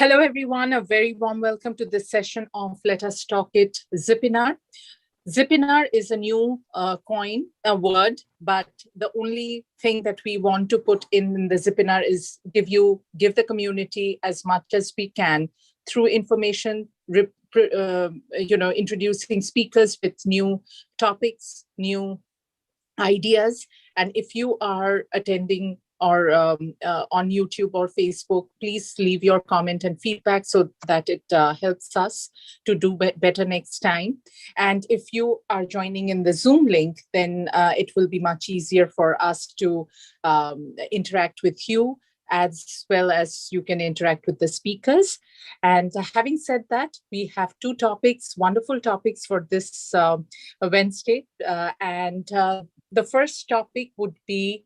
Hello, everyone. A very warm welcome to this session of Let Us Talk It ZIPINAR. ZIPINAR is a new coin, a word, but the only thing that we want to put in the ZIPINAR is give the community as much as we can through information, introducing speakers with new topics, new ideas. And if you are attending or on YouTube or Facebook, please leave your comment and feedback so that it helps us to do better next time. And if you are joining in the Zoom link, then it will be much easier for us to interact with you, as well as you can interact with the speakers. And having said that, we have two topics, wonderful topics for this Wednesday. The first topic would be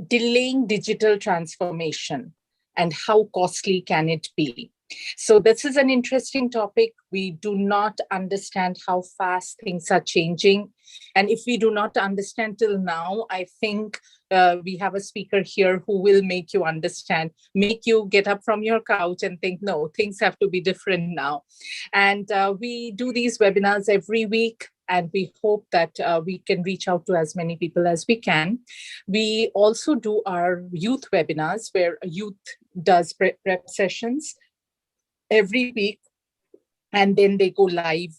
delaying digital transformation and how costly can it be. So this is an interesting topic. We do not understand how fast things are changing. And if we do not understand till now, I think we have a speaker here who will make you understand, make you get up from your couch and think, no, things have to be different now. And we do these webinars every week, and we hope that we can reach out to as many people as we can. We also do our youth webinars where youth does prep sessions every week, and then they go live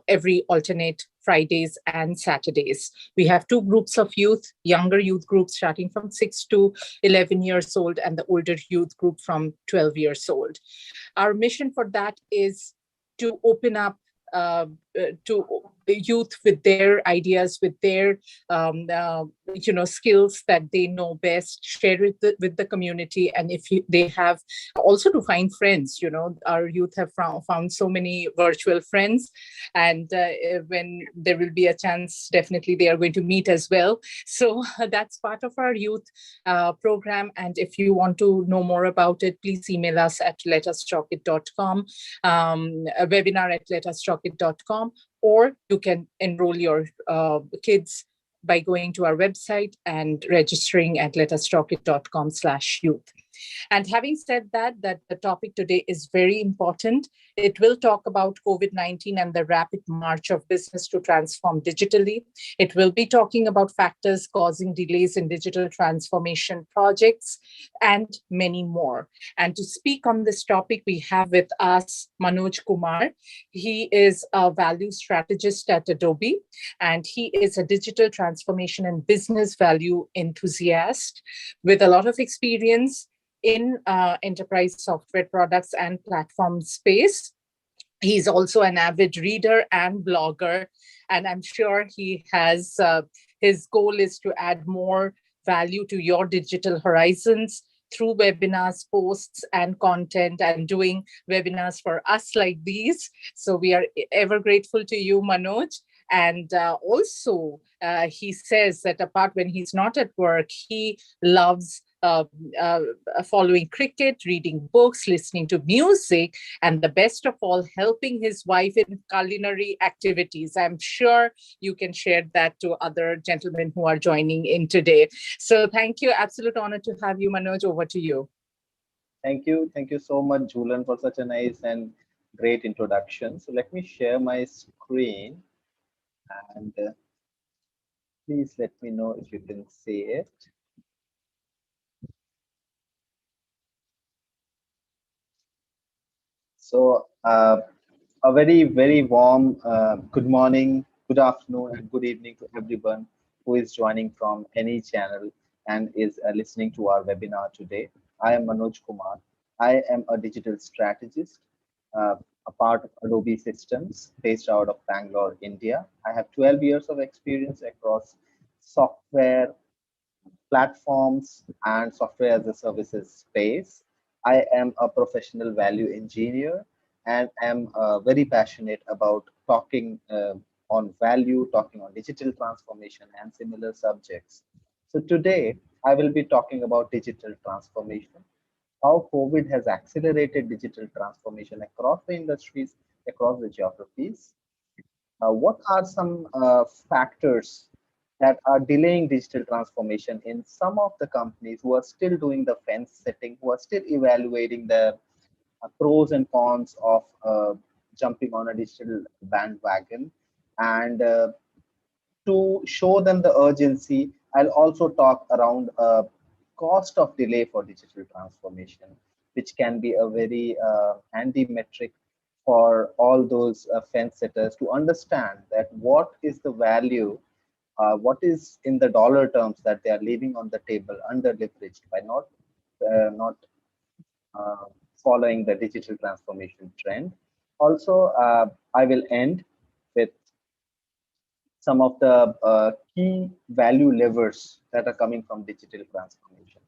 every alternate Fridays and Saturdays. We have two groups of youth, younger youth groups starting from 6 to 11 years old, and the older youth group from 12 years old. Our mission for that is to open up to youth with their ideas, with their skills that they know best, share it with the community. And if they have also to find friends, our youth have found so many virtual friends, and when there will be a chance, definitely they are going to meet as well. So that's part of our youth program. And if you want to know more about it, please email us at letustalkit.com, a webinar at letustalkit.com, or you can enroll your kids by going to our website and registering at letustalkit.com/youth. And having said that the topic today is very important. It will talk about COVID-19 and the rapid march of business to transform digitally. It will be talking about factors causing delays in digital transformation projects and many more. And to speak on this topic, we have with us Manoj Kumar. He is a value strategist at Adobe, and he is a digital transformation and business value enthusiast with a lot of experience in enterprise software products and platform space. He's also an avid reader and blogger, and I'm sure he has, his goal is to add more value to your digital horizons through webinars, posts, and content, and doing webinars for us like these. So we are ever grateful to you, Manoj. And also, he says that apart when he's not at work, he loves following cricket, reading books, listening to music, and the best of all, helping his wife in culinary activities. I'm sure you can share that to other gentlemen who are joining in today. So thank you. Absolute honor to have you, Manoj. Over to you. Thank you. Thank you so much, Julian, for such a nice and great introduction. So let me share my screen, and please let me know if you can see it. So a very, very warm good morning, good afternoon, and good evening to everyone who is joining from any channel and is listening to our webinar today. I am Manoj Kumar. I am a digital strategist, a part of Adobe Systems based out of Bangalore, India. I have 12 years of experience across software, platforms, and software as a services space. I am a professional value engineer and am very passionate about talking on value, talking on digital transformation and similar subjects. So today I will be talking about digital transformation, how COVID has accelerated digital transformation across the industries, across the geographies. What are some factors that are delaying digital transformation in some of the companies who are still doing the fence setting, who are still evaluating the pros and cons of jumping on a digital bandwagon. And to show them the urgency, I'll also talk around cost of delay for digital transformation, which can be a very handy metric for all those fence setters to understand that what is the value, what is in the dollar terms that they are leaving on the table under leveraged by not uh, following the digital transformation trend. Also, I will end with some of the key value levers that are coming from digital transformation.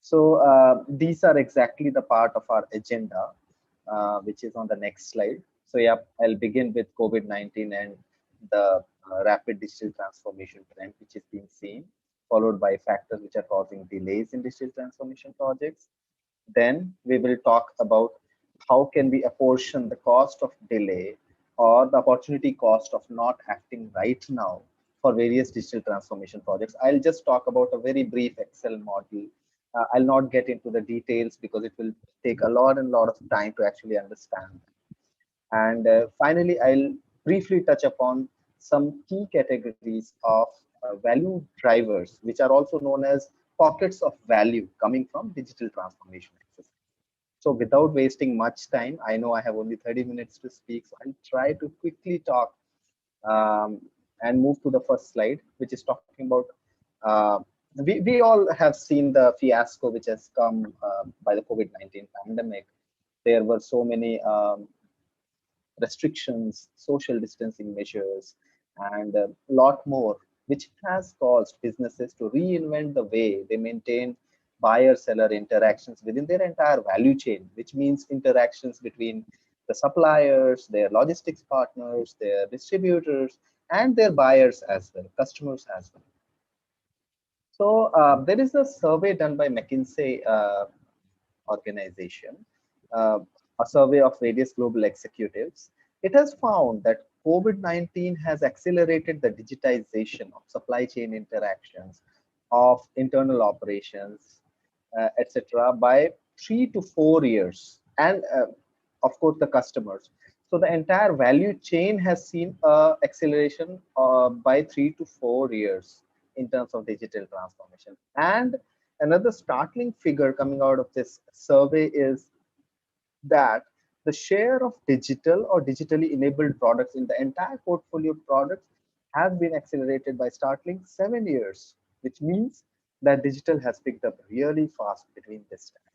So these are exactly the part of our agenda, which is on the next slide. So yeah, I'll begin with COVID-19 and the rapid digital transformation trend, which is being seen, followed by factors which are causing delays in digital transformation projects. Then we will talk about how can we apportion the cost of delay or the opportunity cost of not acting right now for various digital transformation projects. I'll just talk about a very brief Excel model. I'll not get into the details because it will take a lot of time to actually understand. And finally, I'll briefly touch upon some key categories of value drivers, which are also known as pockets of value coming from digital transformation exercise. So without wasting much time, I know I have only 30 minutes to speak, so I'll try to quickly talk and move to the first slide, which is talking about we all have seen the fiasco which has come by the COVID-19 pandemic. There were so many restrictions, social distancing measures, and a lot more, which has caused businesses to reinvent the way they maintain buyer-seller interactions within their entire value chain, which means interactions between the suppliers, their logistics partners, their distributors, and their buyers as well, customers as well. So there is a survey done by McKinsey organization, uh, a survey of various global executives. It has found that COVID-19 has accelerated the digitization of supply chain interactions, of internal operations, etc., by 3 to 4 years. And of course, the customers. So the entire value chain has seen acceleration by 3 to 4 years in terms of digital transformation. And another startling figure coming out of this survey is that the share of digital or digitally enabled products in the entire portfolio of products has been accelerated by startling 7 years, which means that digital has picked up really fast between this time.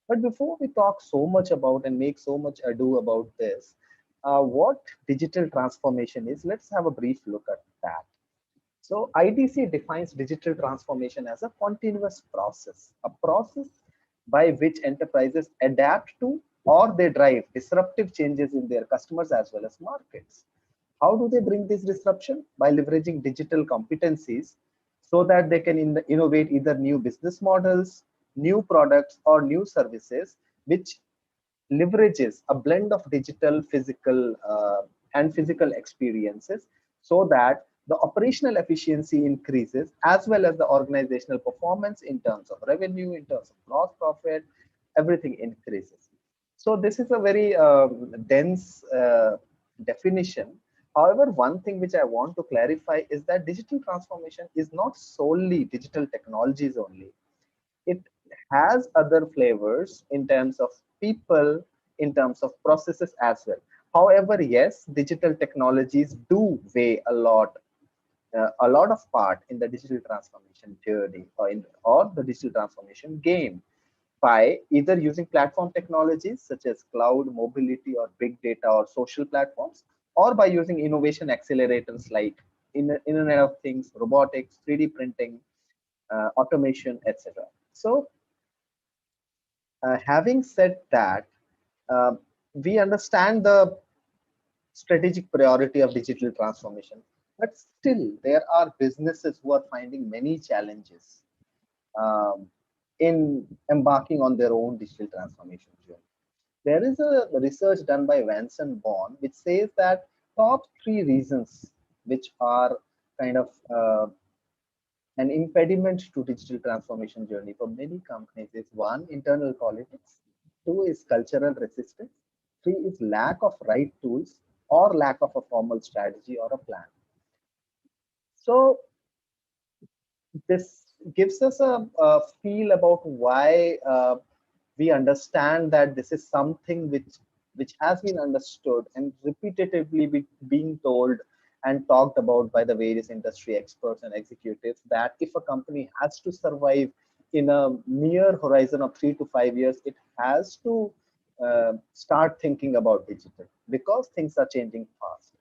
But before we talk so much about and make so much ado about this, what digital transformation is, let's have a brief look at that. So IDC defines digital transformation as a continuous process, a process by which enterprises adapt to or they drive disruptive changes in their customers as well as markets. How do they bring this disruption? By leveraging digital competencies so that they can innovate either new business models, new products, or new services, which leverages a blend of digital, physical, and physical experiences so that the operational efficiency increases as well as the organizational performance in terms of revenue, in terms of gross profit, everything increases. So this is a very dense definition. However, one thing which I want to clarify is that digital transformation is not solely digital technologies only. It has other flavors in terms of people, in terms of processes as well. However, yes, digital technologies do weigh a lot of part in the digital transformation journey or the digital transformation game by either using platform technologies such as cloud, mobility, or big data or social platforms, or by using innovation accelerators like Internet of Things, robotics, 3D printing, automation, etc. So having said that, uh, we understand the strategic priority of digital transformation, but still there are businesses who are finding many challenges um, in embarking on their own digital transformation journey. There is a research done by Vance and Bond which says that top 3 reasons which are kind of An impediment to digital transformation journey for many companies is one, internal politics, two is cultural resistance, three is lack of right tools or lack of a formal strategy or a plan. So this gives us a feel about why we understand that this is something which has been understood and repetitively being told and talked about by the various industry experts and executives, that if a company has to survive in a near horizon of 3 to 5 years, it has to start thinking about digital, because things are changing fast,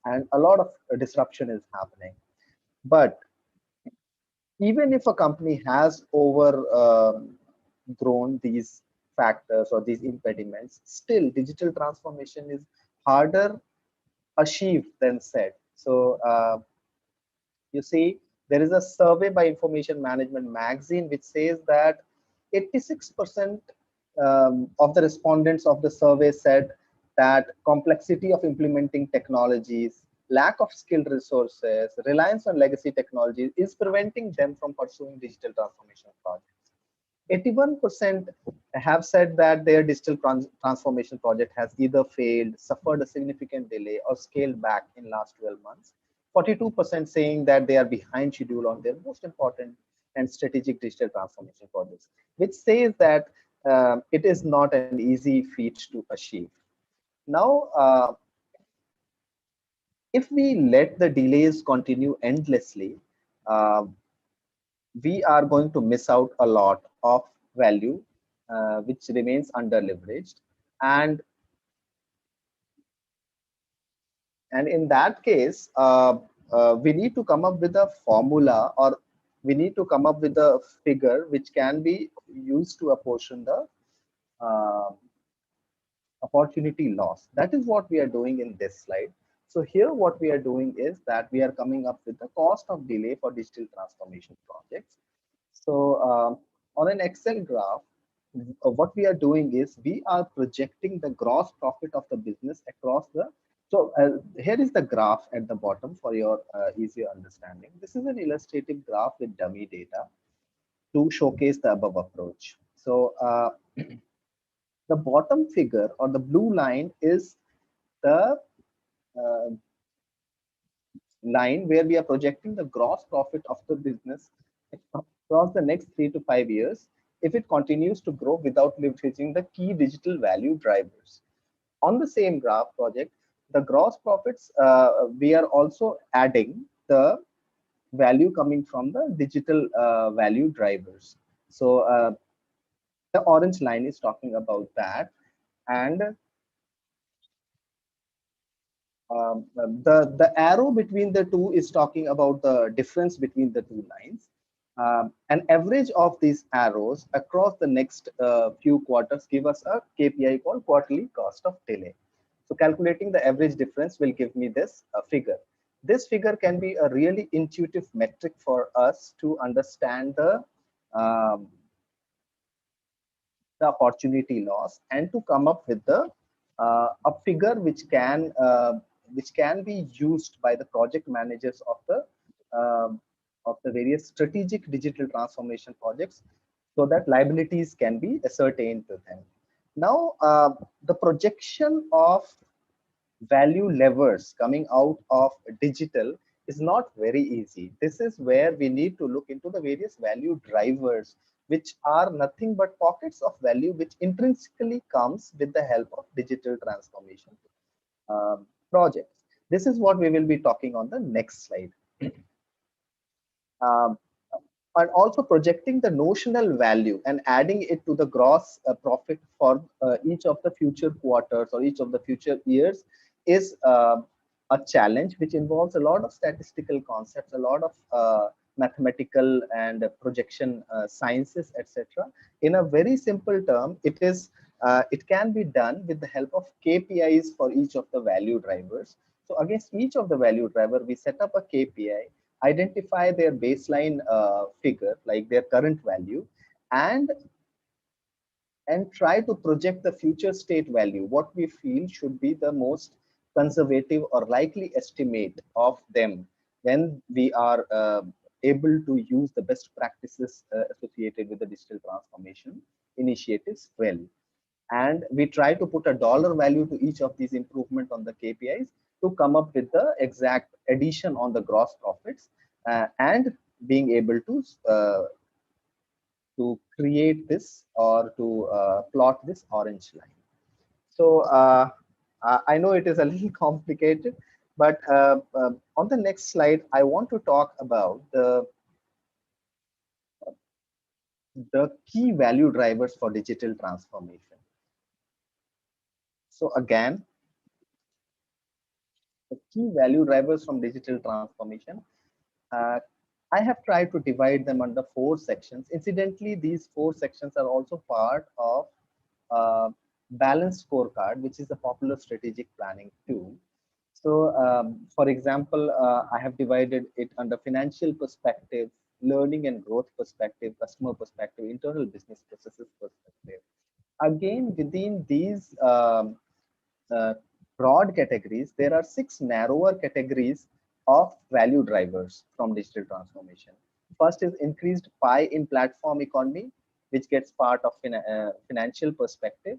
and a lot of disruption is happening. But even if a company has over grown these factors or these impediments, still digital transformation is harder achieved than said. So you see, there is a survey by Information Management Magazine which says that 86% of the respondents of the survey said that complexity of implementing technologies, lack of skilled resources, reliance on legacy technologies is preventing them from pursuing digital transformation projects. 81% have said that their digital transformation project has either failed, suffered a significant delay, or scaled back in last 12 months. 42% saying that they are behind schedule on their most important and strategic digital transformation projects, which says that it is not an easy feat to achieve. Now, if we let the delays continue endlessly, uh, we are going to miss out a lot of value, which remains under leveraged. And, and in that case, we need to come up with a formula, or we need to come up with a figure which can be used to apportion the uh, opportunity loss. That is what we are doing in this slide. So here what we are doing is that we are coming up with the cost of delay for digital transformation projects. So on an Excel graph, what we are doing is we are projecting the gross profit of the business across the. So here is the graph at the bottom for your easier understanding. This is an illustrative graph with dummy data to showcase the above approach. So the bottom figure, or the blue line, is the uh, line where we are projecting the gross profit of the business across the next 3 to 5 years if it continues to grow without leveraging the key digital value drivers. On the same graph project, the gross profits, we are also adding the value coming from the digital value drivers. So the orange line is talking about that, and the arrow between the two is talking about the difference between the two lines. An average of these arrows across the next few quarters give us a KPI called quarterly cost of delay. So calculating the average difference will give me this figure. This figure can be a really intuitive metric for us to understand um, the opportunity loss, and to come up with the a figure which can be used by the project managers of the various strategic digital transformation projects, so that liabilities can be ascertained to them. Now, the projection of value levers coming out of digital is not very easy. This is where we need to look into the various value drivers, which are nothing but pockets of value which intrinsically comes with the help of digital transformation projects. This is what we will be talking on the next slide. Um, and also projecting the notional value and adding it to the gross profit for each of the future quarters or each of the future years is a challenge which involves a lot of statistical concepts, a lot of mathematical and projection sciences, etc. In a very simple term, it can be done with the help of KPIs for each of the value drivers. So against each of the value driver, we set up a KPI, identify their baseline figure, like their current value, and try to project the future state value, what we feel should be the most conservative or likely estimate of them when we are able to use the best practices associated with the digital transformation initiatives well. And we try to put a dollar value to each of these improvement on the KPIs to come up with the exact addition on the gross profits, and being able to create this or to plot this orange line. So I know it is a little complicated, but on the next slide, I want to talk about the key value drivers for digital transformation. So again, the key value drivers from digital transformation, uh, I have tried to divide them under 4 sections. Incidentally, these 4 sections are also part of balanced scorecard, which is a popular strategic planning tool. So, for example, I have divided it under financial perspective, learning and growth perspective, customer perspective, internal business processes perspective. Again, within these uh, broad categories, there are 6 narrower categories of value drivers from digital transformation. First is increased pie in platform economy, which gets part of financial perspective.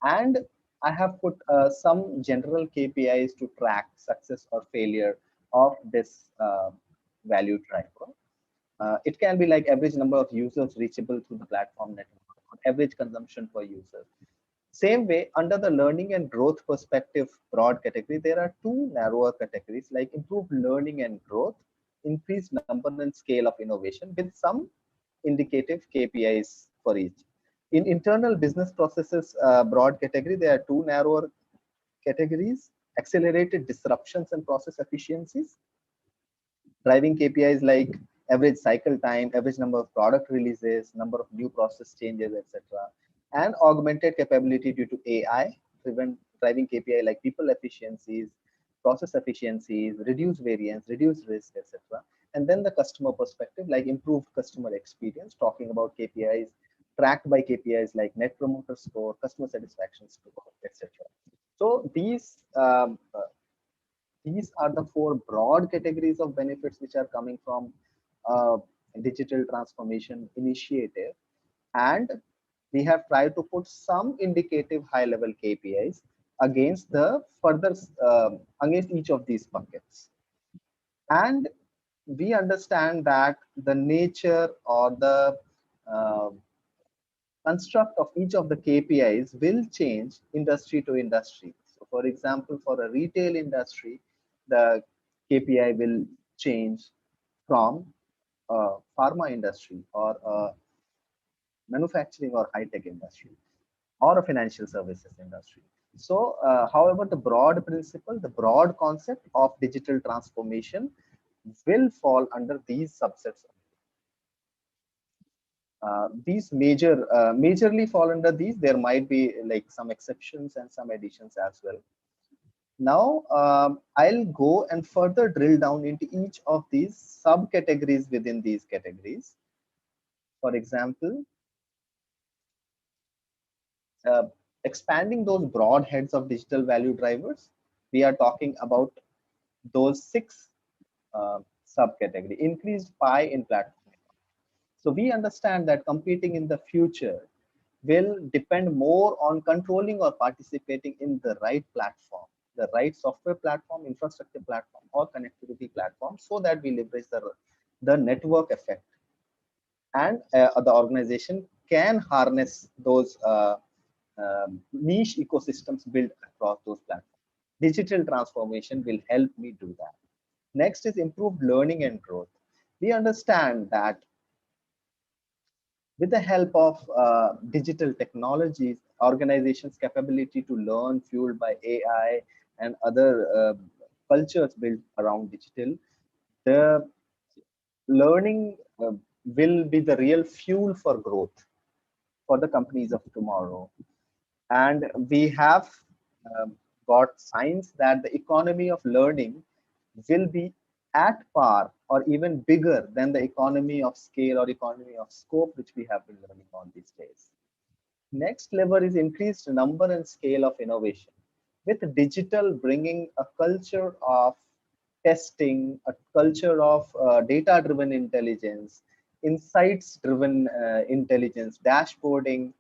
And I have put some general KPIs to track success or failure of this value driver. It can be like average number of users reachable through the platform network, or average consumption per user. Same way, under the learning and growth perspective broad category, there are 2 narrower categories like improved learning and growth, increased number and scale of innovation with some indicative KPIs for each. In internal business processes broad category, there are 2 narrower categories: accelerated disruptions and process efficiencies, driving KPIs like average cycle time, average number of product releases, number of new process changes, etc. And augmented capability due to AI, driving KPI like people efficiencies, process efficiencies, reduce variance, reduce risk, etc. And then the customer perspective, like improved customer experience, talking about KPIs tracked by KPIs like net promoter score, customer satisfaction score, etc. So these are the 4 broad categories of benefits which are coming from uh, digital transformation initiative. And we have tried to put some indicative high level KPIs against the further against each of these buckets. And we understand that the nature or the uh, construct of each of the KPIs will change industry to industry. So for example, for a retail industry, the KPI will change from a pharma industry or a manufacturing or high-tech industry or a financial services industry. So, however, the broad principle, the broad concept of digital transformation will fall under these subsets. These majorly fall under these. There might be like some exceptions and some additions as well. Now, I'll go and further drill down into each of these subcategories within these categories. For example, uh, expanding those broad heads of digital value drivers, we are talking about those 6 subcategory: increased pie in platform. So we understand that competing in the future will depend more on controlling or participating in the right platform, the right software platform, infrastructure platform, or connectivity platform, so that we leverage the network effect. And the organization can harness those niche ecosystems built across those platforms. Digital transformation will help me do that. Next is improved learning and growth. We understand that with the help of digital technologies, organizations' capability to learn fueled by AI and other cultures built around digital, the learning will be the real fuel for growth for the companies of tomorrow. And we have um, got signs that the economy of learning will be at par or even bigger than the economy of scale or economy of scope which we have been learning on these days. Next level is increased number and scale of innovation, with digital bringing a culture of testing, a culture of data-driven intelligence, insights-driven intelligence, dashboarding,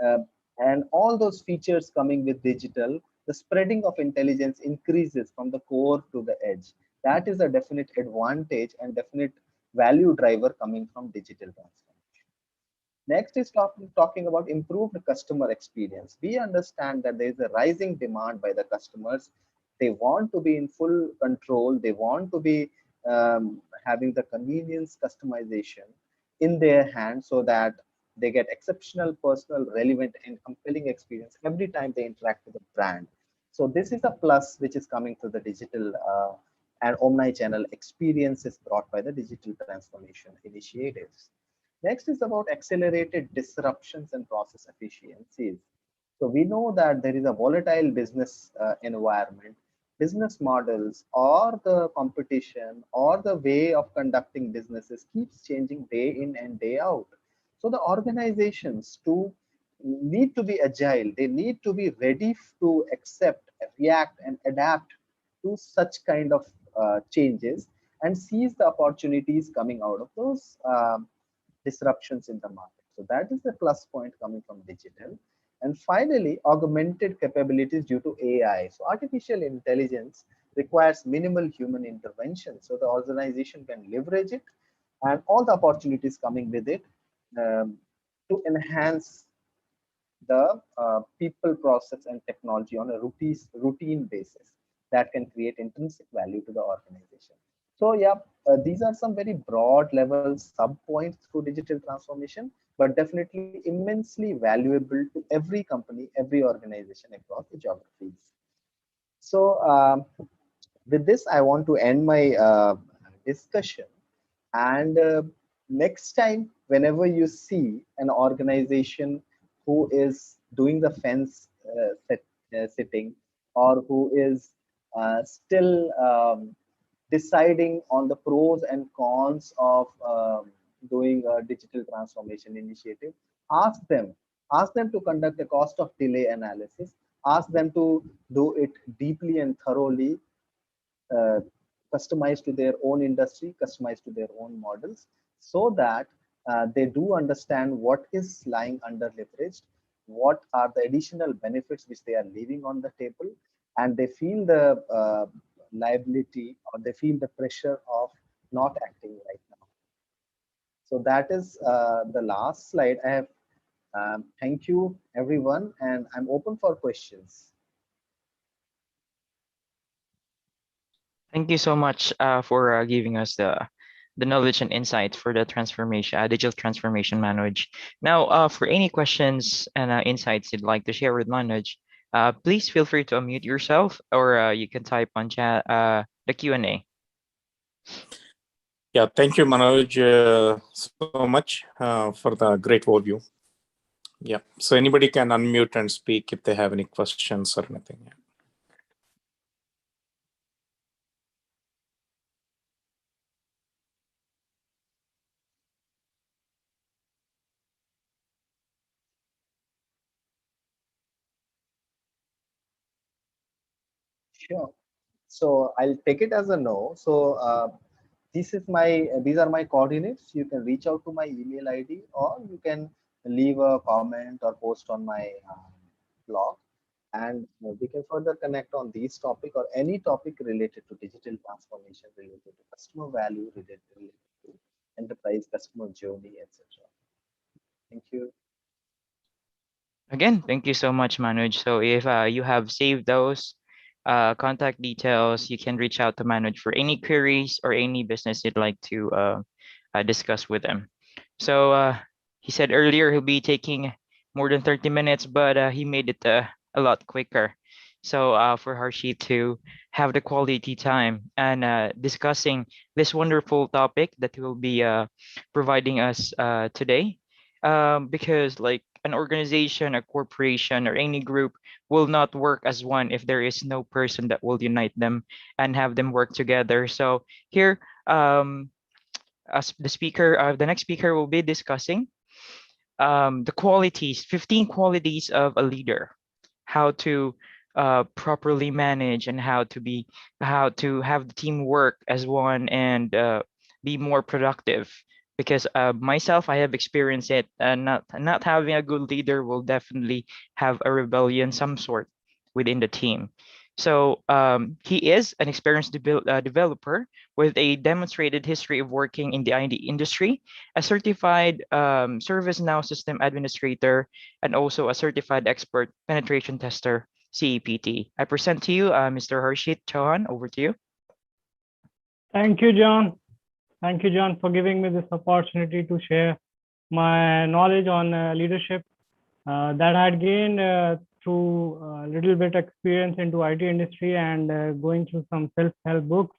uh, and all those features coming with digital, the spreading of intelligence increases from the core to the edge. That is a definite advantage and definite value driver coming from digital transformation. Next is talking about improved customer experience. We understand that there is a rising demand by the customers. They want to be in full control. They want to be having the convenience customization in their hands so that they get exceptional, personal, relevant, and compelling experience every time they interact with the brand. So this is a plus which is coming to the digital and omni-channel experiences brought by the digital transformation initiatives. Next is about accelerated disruptions and process efficiencies. So we know that there is a volatile business environment, business models or the competition or the way of conducting businesses keeps changing day in and day out. So the organizations to need to be agile, they need to be ready to accept, react and adapt to such kind of changes and seize the opportunities coming out of those disruptions in the market. So that is the plus point coming from digital. And finally, augmented capabilities due to AI. So artificial intelligence requires minimal human intervention. So the organization can leverage it and all the opportunities coming with it to enhance the people, process, and technology on a routine basis that can create intrinsic value to the organization. So yeah, these are some very broad level sub points through digital transformation, but definitely immensely valuable to every company, every organization across the geographies. So with this, I want to end my discussion. And next time, whenever you see an organization who is doing the fence sitting or who is still deciding on the pros and cons of doing a digital transformation initiative, ask them, ask them to conduct a cost of delay analysis, ask them to do it deeply and thoroughly, uh, customized to their own industry, customized to their own models, so that they do understand what is lying under leveraged, what are the additional benefits which they are leaving on the table, and they feel the liability or they feel the pressure of not acting right now. So that is the last slide I have. Thank you, everyone, and I'm open for questions. Thank you so much for giving us the knowledge and insight for the transformation, digital transformation, Manoj. Now, for any questions and insights you'd like to share with Manoj, please feel free to unmute yourself, or you can type on chat the Q&A. Yeah, thank you, Manoj, so much for the great overview. Yeah, so anybody can unmute and speak if they have any questions or anything. Yeah. Sure. So I'll take it as a no. So these are my coordinates. You can reach out to my email ID, or you can leave a comment or post on my blog, and we can further connect on these topic or any topic related to digital transformation, related to customer value, related to enterprise customer journey, etc. Thank you. Again, thank you so much, Manoj. So if you have saved those contact details, you can reach out to Manoj for any queries or any business you'd like to discuss with him. So he said earlier he'll be taking more than 30 minutes, but he made it a lot quicker. So for Harshit to have the quality time and discussing this wonderful topic that he will be providing us today, because like an organization, a corporation, or any group will not work as one if there is no person that will unite them and have them work together. So here, as the next speaker will be discussing the qualities, 15 qualities of a leader, how to properly manage and how to have the team work as one and be more productive. Because myself, I have experienced it. Not having a good leader will definitely have a rebellion some sort within the team. So he is an experienced developer with a demonstrated history of working in the IT industry, a certified ServiceNow system administrator, and also a certified expert penetration tester, CEPT. I present to you Mr. Harshit Chauhan. Over to you. Thank you, John. Thank you, John, for giving me this opportunity to share my knowledge on leadership that I had gained through a little bit experience into IT industry and going through some self-help books.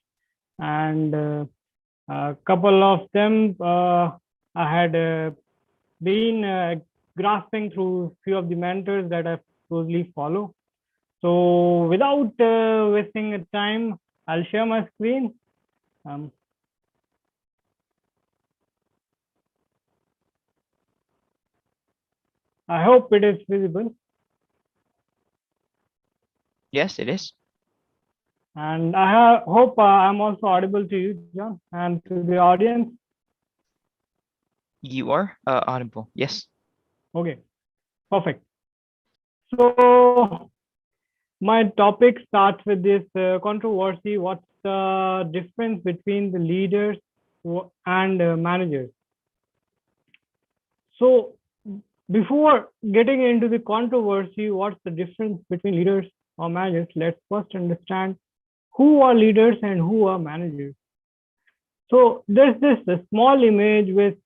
And a couple of them I had been grasping through few of the mentors that I closely follow. So without wasting time, I'll share my screen. I hope it is visible. Yes, it is. And I hope I'm also audible to you, John, and to the audience. You are audible. Yes. Okay, perfect. So my topic starts with this controversy. What's the difference between the leaders and managers? So before getting into the controversy, what's the difference between leaders or managers? Let's first understand who are leaders and who are managers. So there's this small image which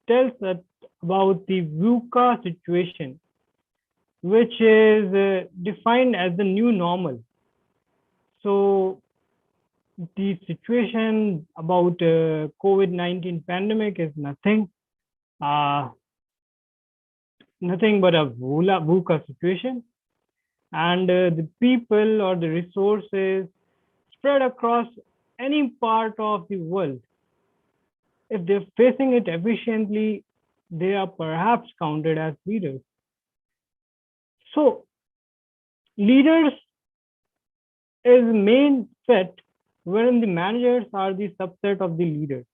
tells us about the VUCA situation, which is defined as the new normal. So the situation about COVID-19 pandemic is nothing but a VUCA situation. And the people or the resources spread across any part of the world, if they're facing it efficiently, they are perhaps counted as leaders. So leaders is main set, wherein the managers are the subset of the leaders.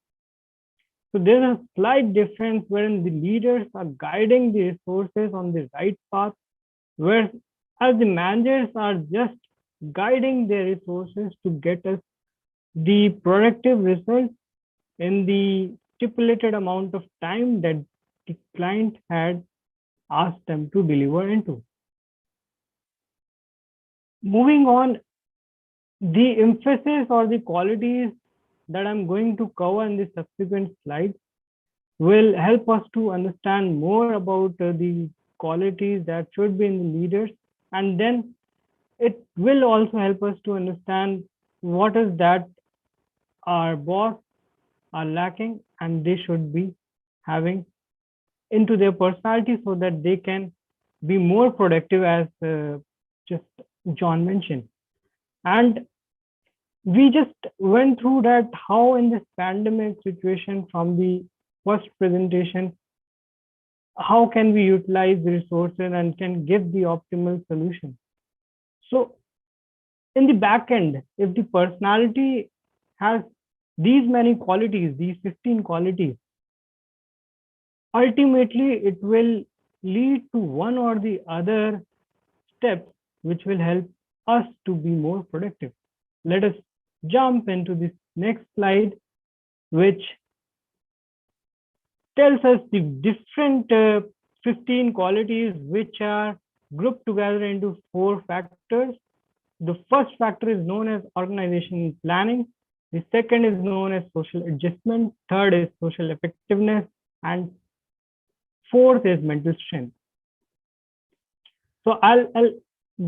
So there's a slight difference wherein the leaders are guiding the resources on the right path, whereas the managers are just guiding their resources to get us the productive results in the stipulated amount of time that the client had asked them to deliver into. Moving on, the emphasis or the qualities that I'm going to cover in the subsequent slides will help us to understand more about the qualities that should be in the leaders, and then it will also help us to understand what is that our boss are lacking and they should be having into their personality so that they can be more productive, as just John mentioned. And we just went through that how in this pandemic situation from the first presentation, how can we utilize the resources and can give the optimal solution. So in the back end, if the personality has these many qualities, these 15 qualities, ultimately it will lead to one or the other steps which will help us to be more productive. Let us jump into this next slide, which tells us the different 15 qualities which are grouped together into 4 factors. The first factor is known as organizational planning. The second is known as social adjustment. Third is social effectiveness. And fourth is mental strength. So I'll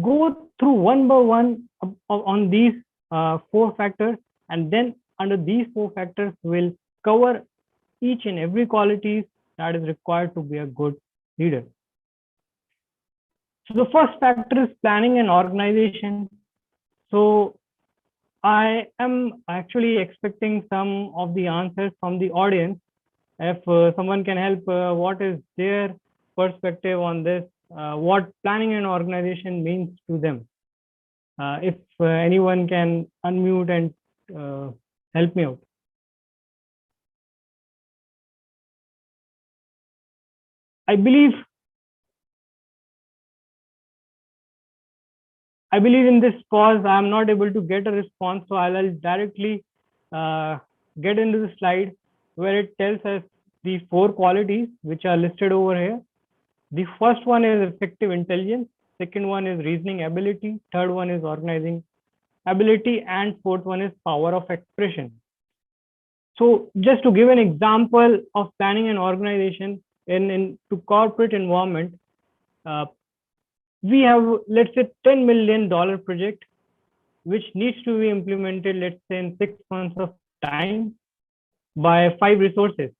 go through one by one on these 4 factors, and then under these 4 factors we'll cover each and every quality that is required to be a good leader. So the first factor is planning and organization. So I am actually expecting some of the answers from the audience. If someone can help, what is their perspective on this, what planning and organization means to them. If anyone can unmute and help me out. I believe in this pause, I'm not able to get a response, so I'll directly get into the slide where it tells us the 4 qualities which are listed over here. The first one is effective intelligence, second one is reasoning ability, third one is organizing ability, and fourth one is power of expression. So just to give an example of planning and organization in to corporate environment, we have, let's say, $10 million project, which needs to be implemented, let's say, in 6 months of time by 5 resources.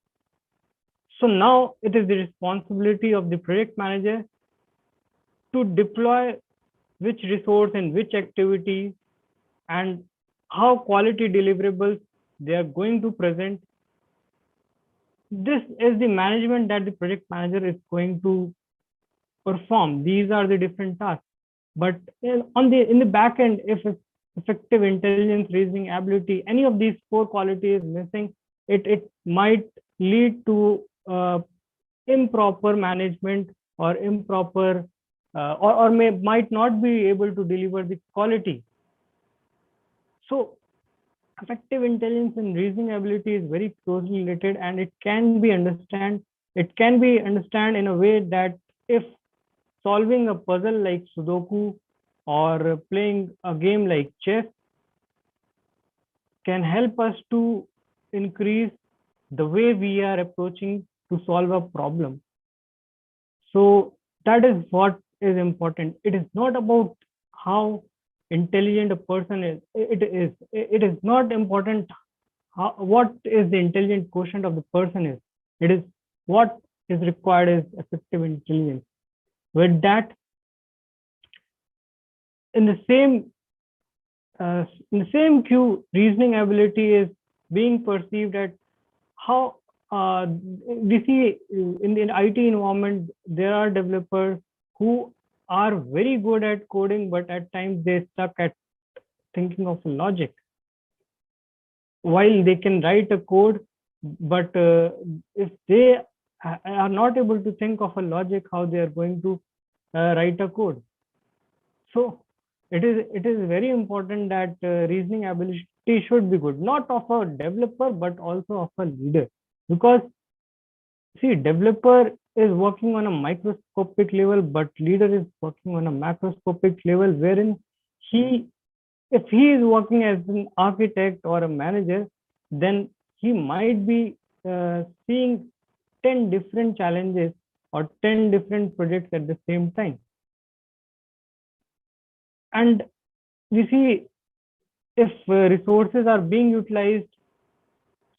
So now it is the responsibility of the project manager to deploy which resource and which activity and how quality deliverables they are going to present. This is the management that the project manager is going to perform. These are the different tasks. But in the back end, if effective intelligence, reasoning ability, any of these 4 qualities missing, it might lead to improper management or improper or might not be able to deliver the quality. So effective intelligence and reasoning ability is very closely related, and it can be understood in a way that if solving a puzzle like Sudoku or playing a game like chess can help us to increase the way we are approaching to solve a problem. So that is what is important. It is not about how intelligent a person is. It is not important what is the intelligent quotient of the person is. It is what is required is effective intelligence. With that, in the same cue, reasoning ability is being perceived at how we see in the IT environment, there are developers who are very good at coding, but at times they stuck at thinking of logic. While they can write a code, but if they are not able to think of a logic, how they are going to write a code. So it is very important that reasoning ability should be good, not of a developer, but also of a leader. Because see, developer is working on a microscopic level, but leader is working on a macroscopic level, wherein if he is working as an architect or a manager, then he might be seeing 10 different challenges or 10 different projects at the same time. And we see if resources are being utilized,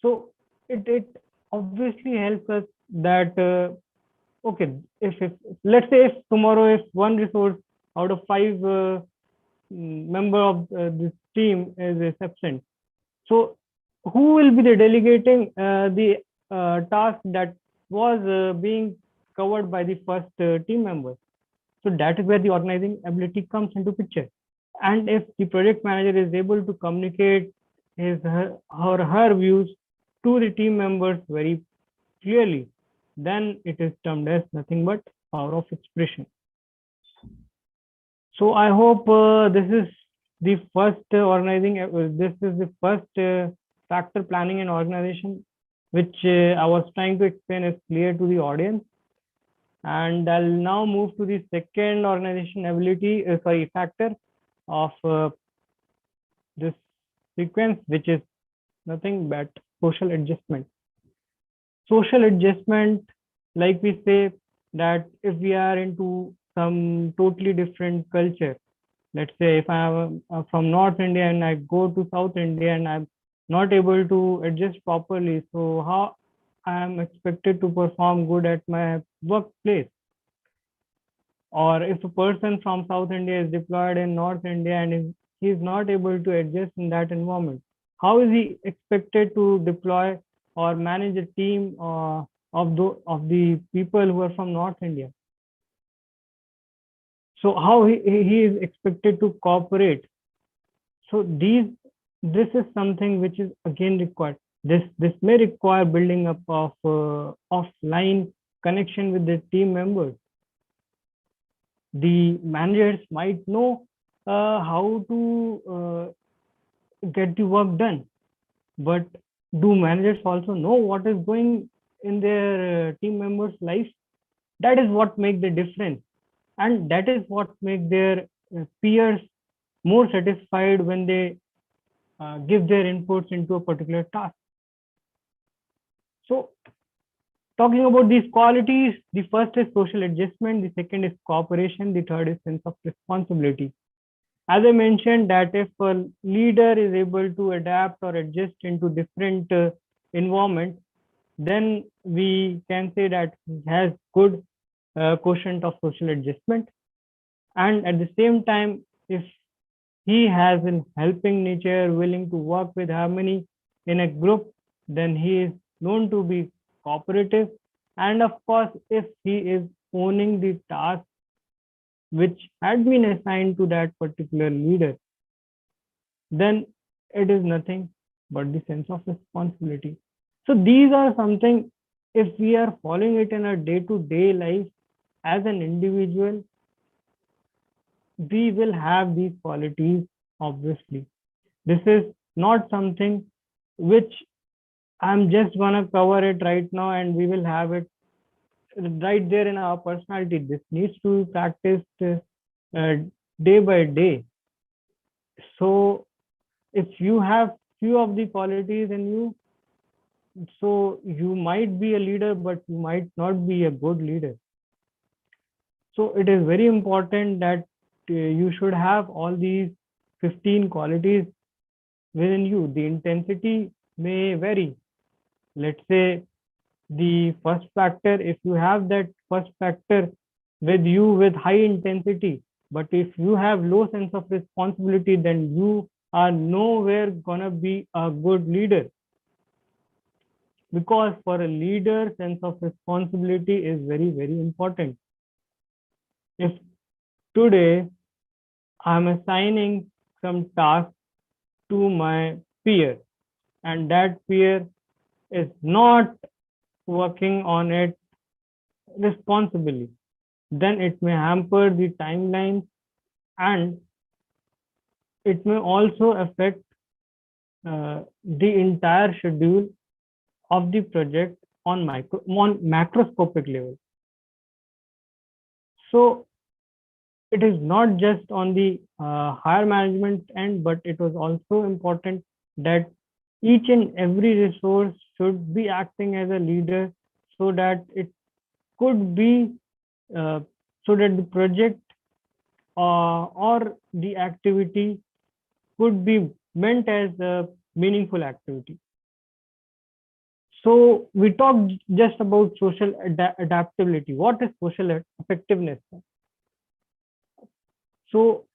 so it obviously helps us that okay, if let's say if tomorrow if one resource out of 5 member of this team is absent, so who will be the delegating the task that was being covered by the first team member? So that is where the organizing ability comes into picture. And if the project manager is able to communicate her views to the team members very clearly, then it is termed as nothing but power of expression. So I hope this is the first this is the first factor planning and organization, which I was trying to explain is clear to the audience. And I'll now move to the second organization ability, factor of this sequence, which is nothing but social adjustment. Social adjustment, like we say that if we are into some totally different culture, let's say if I am from North India and I go to South India and I'm not able to adjust properly, so how I am expected to perform good at my workplace? Or if a person from South India is deployed in North India and he is not able to adjust in that environment, how is he expected to deploy or manage a team of the people who are from North India? So how he is expected to cooperate. So this is something which is again required. This may require building up of offline connection with the team members. The managers might know how to get the work done, but do managers also know what is going in their team members' life? That is what makes the difference, and that is what makes their peers more satisfied when they give their inputs into a particular task. So talking about these qualities, the first is social adjustment, the second is cooperation, the third is sense of responsibility. As I mentioned, that if a leader is able to adapt or adjust into different environments, then we can say that he has good quotient of social adjustment. And at the same time, if he has a helping nature, willing to work with harmony in a group, then he is known to be cooperative. And of course, if he is owning the task which had been assigned to that particular leader, then it is nothing but the sense of responsibility. So these are something, if we are following it in our day-to-day life as an individual, we will have these qualities, obviously. This is not something which I'm just gonna cover it right now and we will have it right there in our personality. This needs to be practiced day by day. So if you have few of the qualities in you, so you might be a leader, but you might not be a good leader. So it is very important that you should have all these 15 qualities within you. The intensity may vary. Let's say the first factor, if you have that first factor with you with high intensity, but if you have low sense of responsibility, then you are nowhere gonna be a good leader. Because for a leader, sense of responsibility is very, very important. If today I'm assigning some task to my peer and that peer is not working on it responsibly, then it may hamper the timeline and it may also affect the entire schedule of the project on macroscopic level. So it is not just on the higher management end, but it was also important that each and every resource should be acting as a leader so that it could be so that the project or the activity could be meant as a meaningful activity. So we talked just about social adaptability. What is social effectiveness? So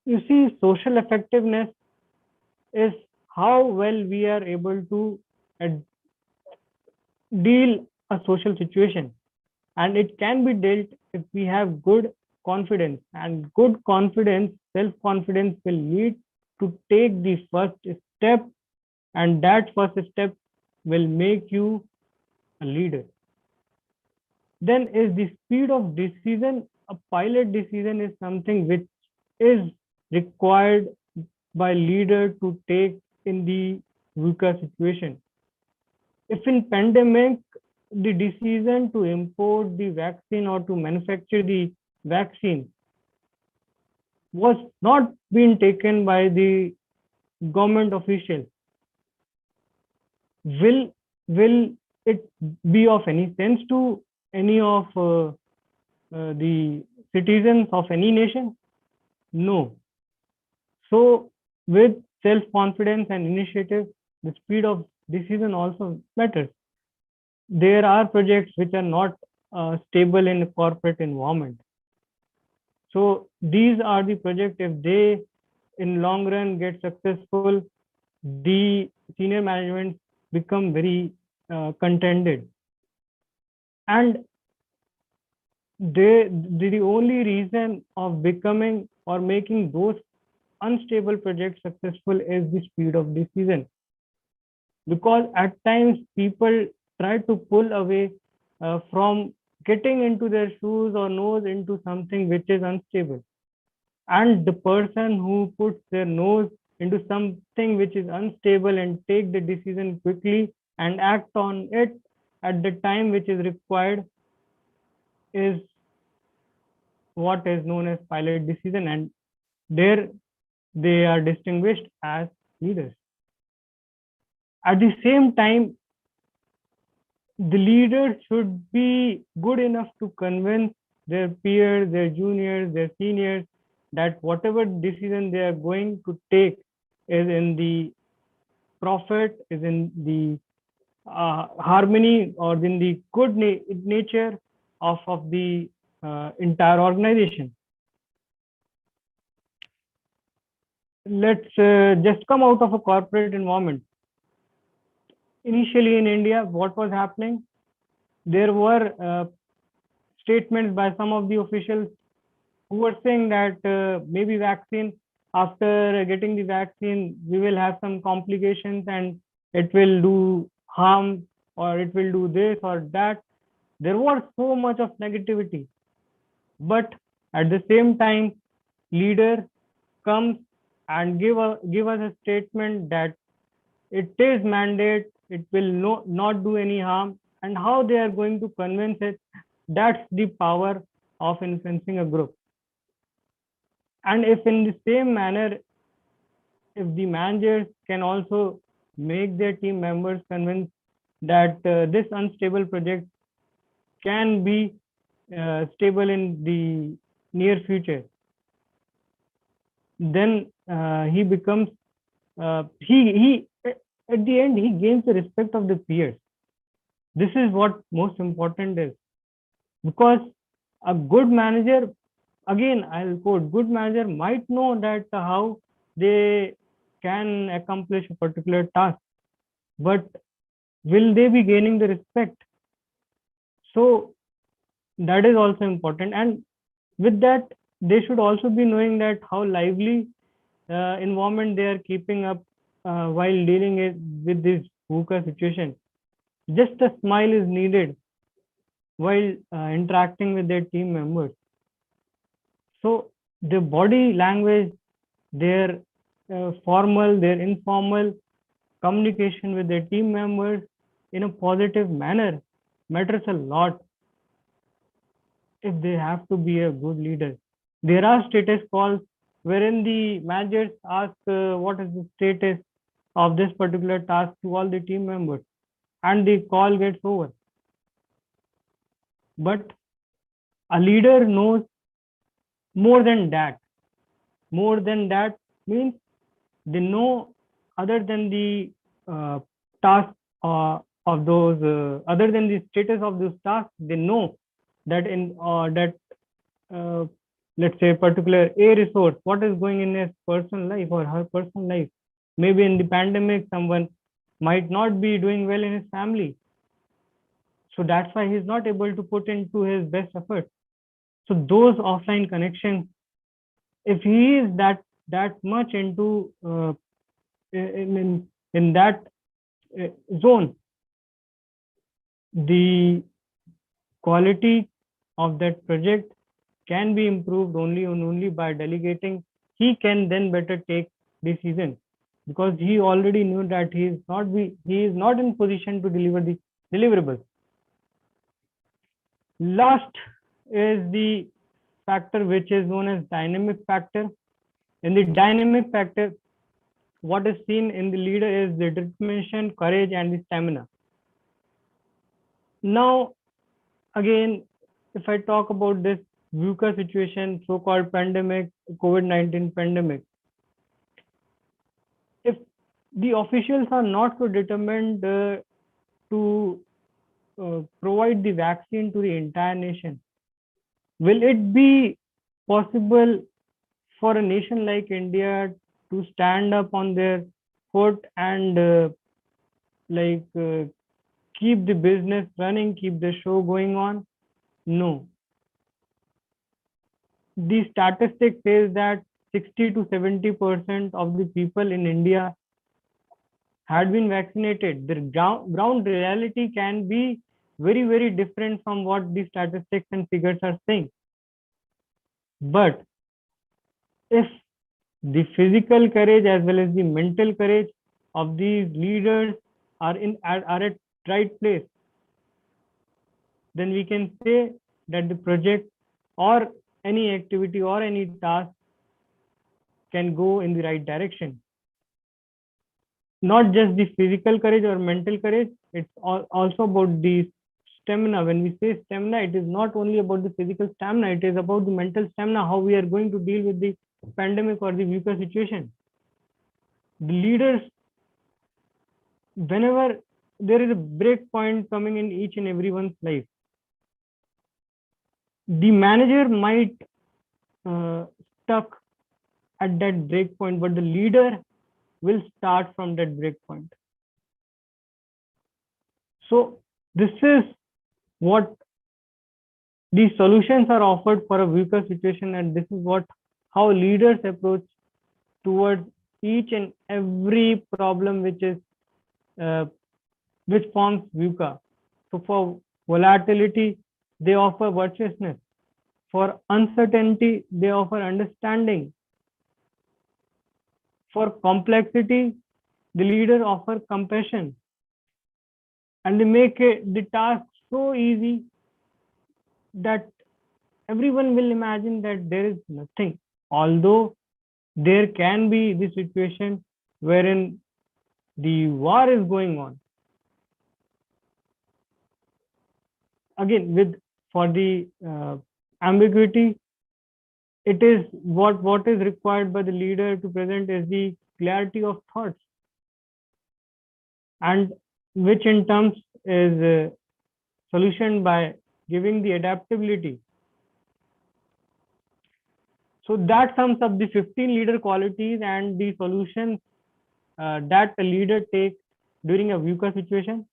you see, social effectiveness is how well we are able to deal a social situation, and it can be dealt if we have good confidence, and good confidence, self-confidence will lead to take the first step, and that first step will make you a leader. Then is the speed of decision. A pilot decision is something which is required by leader to take in the VUCA situation. If in pandemic, the decision to import the vaccine or to manufacture the vaccine was not being taken by the government officials, will it be of any sense to any of the citizens of any nation? No. So with self-confidence and initiative, the speed of decision also matters. There are projects which are not stable in a corporate environment. So these are the projects, if they in long run get successful, the senior management become very contented. And the only reason of becoming or making those unstable projects successful is the speed of decision. Because at times people try to pull away from getting into their shoes or nose into something which is unstable. And the person who puts their nose into something which is unstable and take the decision quickly and act on it at the time which is required is what is known as pilot decision, and there they are distinguished as leaders. At the same time, the leader should be good enough to convince their peers, their juniors, their seniors that whatever decision they are going to take is in the profit, is in the harmony, or in the good nature of the entire organization. Let's just come out of a corporate environment. Initially in India, what was happening? There were statements by some of the officials who were saying that maybe vaccine, after getting the vaccine, we will have some complications and it will do harm, or it will do this or that. There was so much of negativity. But at the same time, leader comes and give us a statement that it is mandate, it will not do any harm, and how they are going to convince it, that's the power of influencing a group. And if in the same manner, if the managers can also make their team members convinced that this unstable project can be stable in the near future, then he becomes he at the end he gains the respect of the peers. This is what most important is, because a good manager, again I'll quote, good manager might know that how they can accomplish a particular task, but will they be gaining the respect? So that is also important. And with that, they should also be knowing that how lively environment they are keeping up while dealing with this VUCA situation. Just a smile is needed while interacting with their team members. So the body language, their formal, their informal communication with their team members in a positive manner matters a lot if they have to be a good leader. There are status calls wherein the managers ask what is the status of this particular task to all the team members, and the call gets over. But a leader knows more than that. More than that means they know, other than the task of those, other than the status of those tasks, they know that in let's say particular A resource, what is going in his personal life or her personal life. Maybe in the pandemic, someone might not be doing well in his family. So that's why he's not able to put into his best effort. So those offline connections, if he is that much into in that zone, the quality of that project can be improved only by delegating. He can then better take decisions, because he already knew that he is not in position to deliver the deliverables. Last is the factor which is known as dynamic factor. In the dynamic factor, what is seen in the leader is the determination, courage, and the stamina. Now, again, if I talk about this VUCA situation, so-called pandemic, COVID-19 pandemic, if the officials are not so determined to provide the vaccine to the entire nation, will it be possible for a nation like India to stand up on their foot and keep the business running, keep the show going on? No. the statistic says that 60 to 70% of the people in India had been vaccinated. The ground reality can be very, very different from what the statistics and figures are saying. But if the physical courage as well as the mental courage of these leaders are at right place, then we can say that the project or any activity or any task can go in the right direction. Not just the physical courage or mental courage, it's also about the stamina. When we say stamina, it is not only about the physical stamina, it is about the mental stamina, how we are going to deal with the pandemic or the VUCA situation. The leaders, whenever there is a break point coming in each and everyone's life, the manager might stuck at that break point, but the leader will start from that break point. So this is what these solutions are offered for a VUCA situation, and this is what how leaders approach towards each and every problem which is which forms VUCA. So for volatility, they offer virtuousness. For uncertainty, they offer understanding. For complexity, the leaders offer compassion. And they make the task so easy that everyone will imagine that there is nothing. Although there can be the situation wherein the war is going on. Again, for the ambiguity, it is what is required by the leader to present is the clarity of thoughts, and which in terms is solution by giving the adaptability. So that sums up the 15 leader qualities and the solutions that a leader takes during a VUCA situation.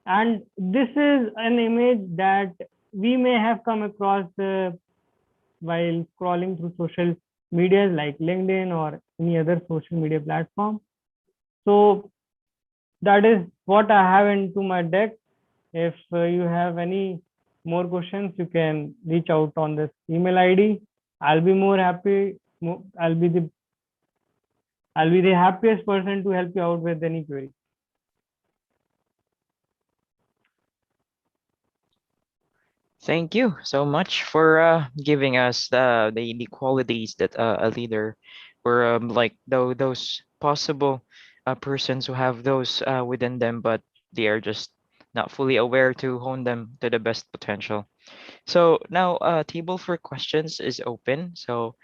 And this is an image that we may have come across while scrolling through social media like LinkedIn or any other social media platform. So that is what I have into my deck. If you have any more questions, you can reach out on this email ID. I'll be more happy. I'll be the happiest person to help you out with any query. Thank you so much for giving us the qualities that a leader or like those possible persons who have those within them, but they are just not fully aware to hone them to the best potential. So now table for questions is open. So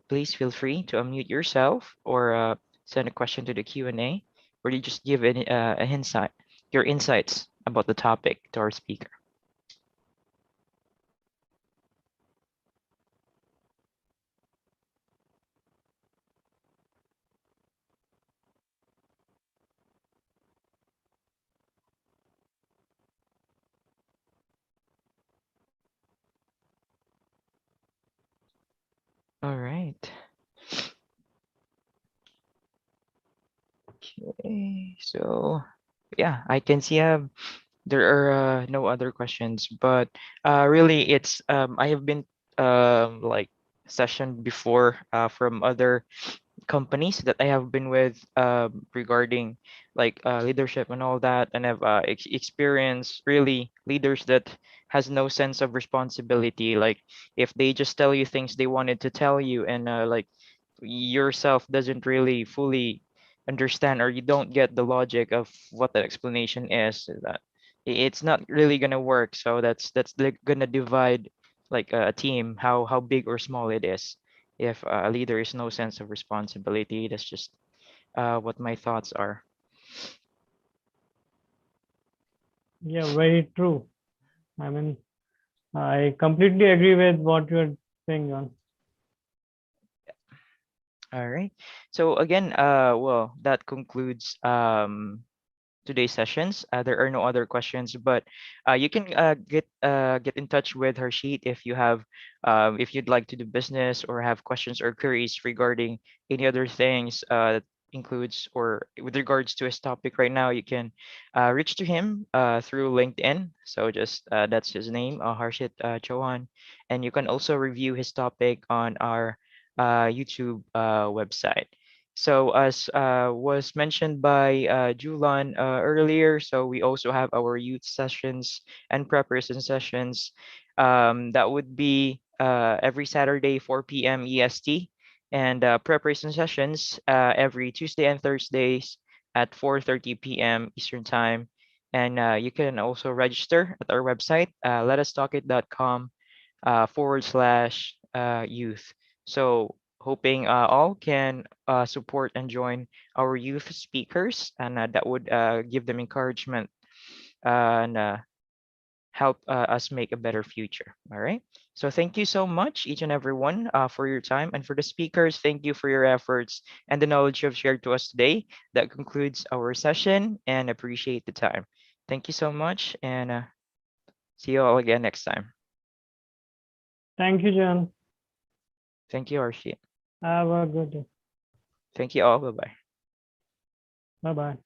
please feel free to unmute yourself or send a question to the Q&A, or you just give an insight, your insights about the topic to our speaker. All right. Okay, so yeah, I can see there are no other questions, but really it's I have been like session before from other companies that I have been with regarding like leadership and all that, and I've experienced really leaders that has no sense of responsibility. Like if they just tell you things they wanted to tell you, and like yourself doesn't really fully understand, or you don't get the logic of what the explanation is, that it's not really gonna work. So that's gonna divide like a team, how big or small it is. If a leader is no sense of responsibility, that's just what my thoughts are. Yeah, very true. I mean, I completely agree with what you're saying, John. All right. So again, well, that concludes today's sessions. There are no other questions, but you can get in touch with Harshit if you have if you'd like to do business or have questions or queries regarding any other things includes or with regards to his topic right now. You can reach to him through LinkedIn. So just that's his name, Harshit Chauhan, and you can also review his topic on our YouTube website. So as was mentioned by Julan earlier, so we also have our youth sessions and preparation sessions. That would be every Saturday, 4 p.m. EST, and preparation sessions every Tuesday and Thursdays at 4:30 p.m. Eastern Time. And you can also register at our website, letustalkit.com /youth. So hoping all can support and join our youth speakers, and that would give them encouragement and help us make a better future. All right. So thank you so much, each and every one, for your time. And for the speakers, thank you for your efforts and the knowledge you have shared to us today. That concludes our session and appreciate the time. Thank you so much, and see you all again next time. Thank you, John. Thank you, Arshit. Have a good day. Thank you all. Bye-bye. Bye-bye.